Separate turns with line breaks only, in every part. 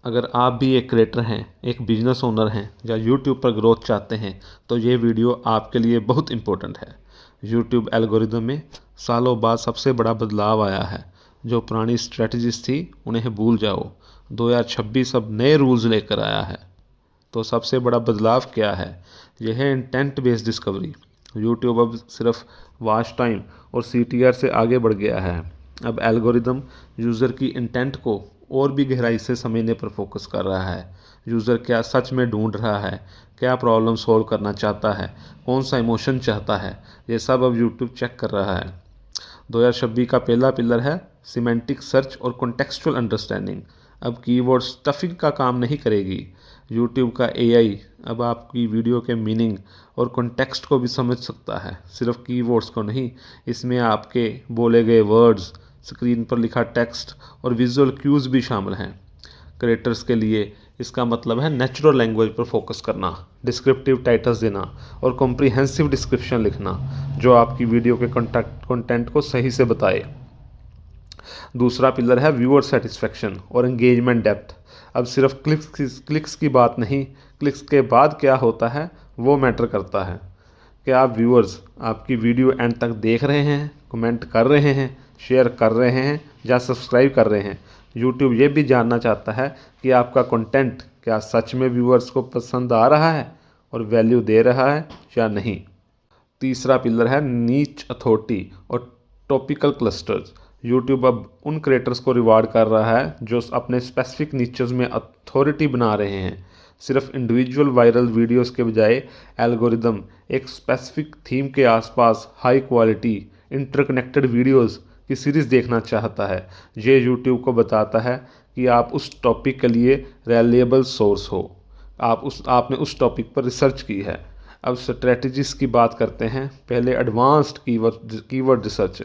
अगर आप भी एक क्रिएटर हैं, एक बिजनेस ओनर हैं या यूट्यूब पर ग्रोथ चाहते हैं तो ये वीडियो आपके लिए बहुत इंपॉर्टेंट है। यूट्यूब एल्गोरिदम में सालों बाद सबसे बड़ा बदलाव आया है। जो पुरानी स्ट्रेटजीज थी उन्हें भूल जाओ। 2026 अब नए रूल्स लेकर आया है। तो सबसे बड़ा बदलाव क्या है? यह है इंटेंट बेस्ड डिस्कवरी। यूट्यूब अब सिर्फ वॉच टाइम और CTR से आगे बढ़ गया है। अब एल्गोरिदम यूज़र की इंटेंट को और भी गहराई से समझने पर फोकस कर रहा है। यूज़र क्या सच में ढूंढ रहा है, क्या प्रॉब्लम सॉल्व करना चाहता है, कौन सा इमोशन चाहता है, ये सब अब यूट्यूब चेक कर रहा है। 2026 का पहला पिलर है सिमेंटिक सर्च और कॉन्टेक्सचुअल अंडरस्टैंडिंग। अब कीवर्ड स्टफिंग का काम नहीं करेगी। यूट्यूब का AI अब आपकी वीडियो के मीनिंग और कॉन्टेक्स्ट को भी समझ सकता है, सिर्फ कीवर्ड्स को नहीं। इसमें आपके बोले गए वर्ड्स, स्क्रीन पर लिखा टेक्स्ट और विजुअल क्यूज़ भी शामिल हैं। क्रिएटर्स के लिए इसका मतलब है नेचुरल लैंग्वेज पर फोकस करना, डिस्क्रिप्टिव टाइटल्स देना और कॉम्प्रिहेंसिव डिस्क्रिप्शन लिखना जो आपकी वीडियो के कंटेंट को सही से बताए। दूसरा पिलर है व्यूअर सेटिस्फेक्शन और एंगेजमेंट डेप्थ। अब सिर्फ क्लिक्स की बात नहीं, क्लिक्स के बाद क्या होता है वो मैटर करता है। क्या आप व्यूअर्स आपकी वीडियो एंड तक देख रहे हैं, कमेंट कर रहे हैं, शेयर कर रहे हैं या सब्सक्राइब कर रहे हैं? यूट्यूब ये भी जानना चाहता है कि आपका कंटेंट क्या सच में व्यूअर्स को पसंद आ रहा है और वैल्यू दे रहा है या नहीं। तीसरा पिलर है नीच अथॉरिटी और टॉपिकल क्लस्टर्स। यूट्यूब अब उन क्रिएटर्स को रिवार्ड कर रहा है जो अपने स्पेसिफिक नीचेस में अथॉरिटी बना रहे हैं। सिर्फ इंडिविजुअल वायरल वीडियोस के बजाय एल्गोरिदम एक स्पेसिफिक थीम के आसपास हाई क्वालिटी इंटरकनेक्टेड वीडियोस की सीरीज़ देखना चाहता है। ये यूट्यूब को बताता है कि आप उस टॉपिक के लिए रिलायबल सोर्स हो, आपने उस टॉपिक पर रिसर्च की है। अब स्ट्रेटजीज की बात करते हैं। पहले advanced keyword research.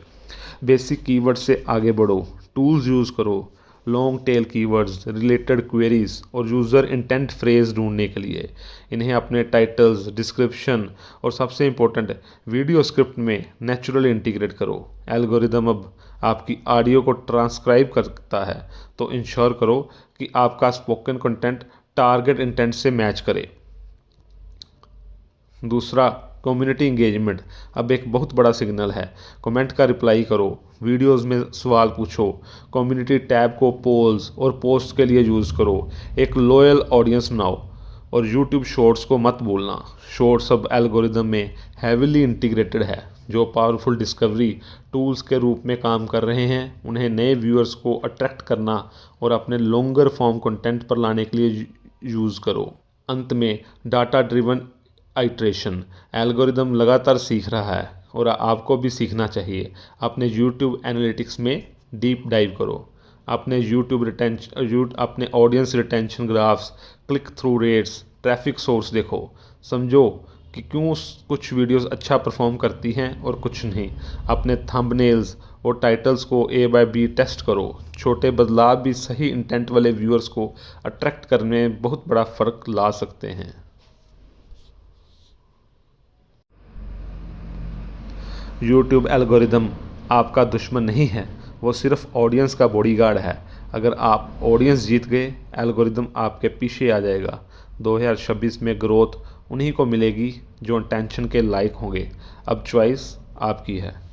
Basic keyword से आगे बढ़ो, टूल्स यूज़ करो, long tail keywords, related queries और यूज़र इंटेंट फ्रेज ढूंढने के लिए। इन्हें अपने टाइटल्स, डिस्क्रिप्शन और सबसे इम्पोर्टेंट वीडियो स्क्रिप्ट में नेचुरली इंटीग्रेट करो। एल्गोरिदम अब आपकी ऑडियो को ट्रांसक्राइब करता है, तो इंश्योर करो कि आपका स्पोकन कंटेंट टारगेट इंटेंट से मैच करे। दूसरा, कम्युनिटी इंगेजमेंट अब एक बहुत बड़ा सिग्नल है। कमेंट का रिप्लाई करो, वीडियोस में सवाल पूछो, कम्युनिटी टैब को पोल्स और पोस्ट के लिए यूज़ करो, एक लॉयल ऑडियंस बनाओ। और यूट्यूब शॉर्ट्स को मत भूलना। शॉर्ट्स अब एल्गोरिदम में हैविली इंटीग्रेटेड है। जो पावरफुल डिस्कवरी टूल्स के रूप में काम कर रहे हैं, उन्हें नए व्यूअर्स को अट्रैक्ट करना और अपने लॉन्गर फॉर्म कंटेंट पर लाने के लिए यूज़ करो। अंत में डाटा ड्रिवन आइट्रेशन। एल्गोरिदम लगातार सीख रहा है और आपको भी सीखना चाहिए। अपने यूट्यूब एनालिटिक्स में डीप डाइव करो। अपने audience retention graphs, click through rates, traffic source देखो। समझो कि क्यों कुछ वीडियोस अच्छा परफॉर्म करती हैं और कुछ नहीं। अपने थंबनेल्स और टाइटल्स को A/B टेस्ट करो। छोटे बदलाव भी सही इंटेंट वाले व्यूअर्स को अट्रैक्ट करने में बहुत बड़ा फ़र्क ला सकते हैं। यूट्यूब एल्गोरिदम आपका दुश्मन नहीं है, वो सिर्फ ऑडियंस का बॉडीगार्ड है। अगर आप ऑडियंस जीत गए, एल्गोरिदम आपके पीछे आ जाएगा। 2026 में ग्रोथ उन्हीं को मिलेगी जो टेंशन के लायक होंगे। अब चॉइस आपकी है।